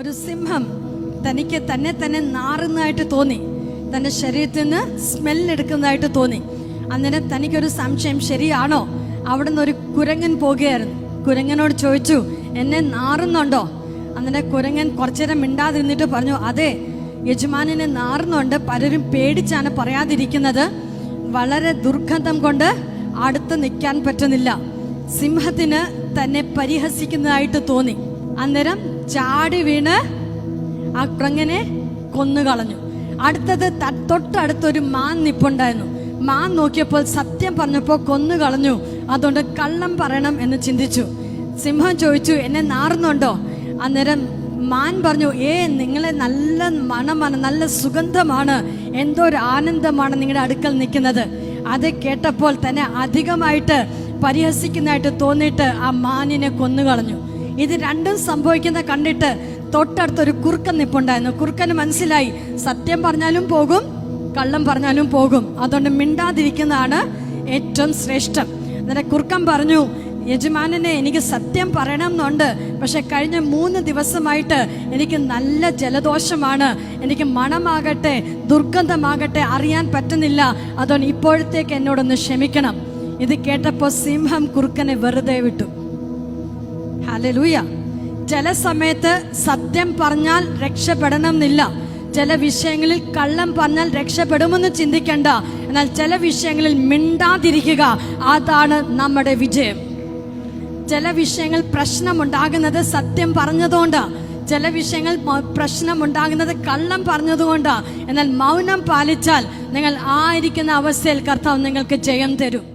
ഒരു സിംഹം തനിക്ക് തന്നെ നാറുന്നതായിട്ട് തോന്നി. തന്റെ ശരീരത്തിൽ നിന്ന് സ്മെല്ലെടുക്കുന്നതായിട്ട് തോന്നി. അന്നേരം തനിക്കൊരു സംശയം, ശരിയാണോ? അവിടുന്ന് ഒരു കുരങ്ങൻ പോകുകയായിരുന്നു. കുരങ്ങനോട് ചോദിച്ചു, എന്നെ നാറുന്നുണ്ടോ? അന്നേരം കുരങ്ങൻ കുറച്ചേരം മിണ്ടാതിരുന്നിട്ട് പറഞ്ഞു, അതെ, യജമാനെ നാറുന്നുണ്ട്. പലരും പേടിച്ചാണ് പറയാതിരിക്കുന്നത്. വളരെ ദുർഗന്ധം കൊണ്ട് അടുത്ത് നിൽക്കാൻ പറ്റുന്നില്ല. സിംഹത്തിന് തന്നെ പരിഹസിക്കുന്നതായിട്ട് തോന്നി. അന്നേരം ചാടി വീണ് ആ കുരങ്ങനെ കൊന്നുകളഞ്ഞു. അടുത്തത് തൊട്ടടുത്തൊരു മാൻ നിപ്പുണ്ടായിരുന്നു. മാൻ നോക്കിയപ്പോൾ സത്യം പറഞ്ഞപ്പോൾ കൊന്നുകളഞ്ഞു. അതുകൊണ്ട് കള്ളം പറയണം എന്ന് ചിന്തിച്ചു. സിംഹം ചോദിച്ചു, എന്നെ നാറുന്നുണ്ടോ? അന്നേരം മാൻ പറഞ്ഞു, നിങ്ങളെ നല്ല മണമാണ്, നല്ല സുഗന്ധമാണ്, എന്തോ ഒരു ആനന്ദമാണ് നിങ്ങളുടെ അടുക്കൽ നിൽക്കുന്നത്. അത് കേട്ടപ്പോൾ തന്നെ അധികമായിട്ട് പരിഹസിക്കുന്നതായിട്ട് തോന്നിയിട്ട് ആ മാനിനെ കൊന്നുകളഞ്ഞു. ഇത് രണ്ടും സംഭവിക്കുന്ന കണ്ടിട്ട് തൊട്ടടുത്തൊരു കുറുക്കൻ നിപ്പുണ്ടായിരുന്നു. കുറുക്കന് മനസ്സിലായി, സത്യം പറഞ്ഞാലും പോകും, കള്ളം പറഞ്ഞാലും പോകും, അതുകൊണ്ട് മിണ്ടാതിരിക്കുന്നതാണ് ഏറ്റവും ശ്രേഷ്ഠം. എന്നിട്ട് കുറുക്കൻ പറഞ്ഞു, യജമാനനെ, എനിക്ക് സത്യം പറയണം എന്നുണ്ട്, പക്ഷെ കഴിഞ്ഞ 3 ദിവസമായിട്ട് എനിക്ക് നല്ല ജലദോഷമാണ്, എനിക്ക് മണമാകട്ടെ ദുർഗന്ധമാകട്ടെ അറിയാൻ പറ്റുന്നില്ല, അതുകൊണ്ട് ഇപ്പോഴത്തേക്ക് എന്നോടൊന്ന് ക്ഷമിക്കണം. ഇത് കേട്ടപ്പോൾ സിംഹം കുറുക്കനെ വെറുതെ വിട്ടു. ഹല്ലേലൂയ. ചില സമയത്ത് സത്യം പറഞ്ഞാൽ രക്ഷപ്പെടണം എന്നില്ല. ചില വിഷയങ്ങളിൽ കള്ളം പറഞ്ഞാൽ രക്ഷപ്പെടുമെന്ന് ചിന്തിക്കണ്ട. എന്നാൽ ചില വിഷയങ്ങളിൽ മിണ്ടാതിരിക്കുക, അതാണ് നമ്മുടെ വിജയം. ചില വിഷയങ്ങൾ പ്രശ്നമുണ്ടാകുന്നത് സത്യം പറഞ്ഞതുകൊണ്ടാ. ചില വിഷയങ്ങൾ പ്രശ്നമുണ്ടാകുന്നത് കള്ളം പറഞ്ഞതുകൊണ്ടാ. എന്നാൽ മൗനം പാലിച്ചാൽ നിങ്ങൾ ആയിരിക്കുന്ന അവസ്ഥയിൽ കർത്താവ് നിങ്ങൾക്ക് ജയം തരും.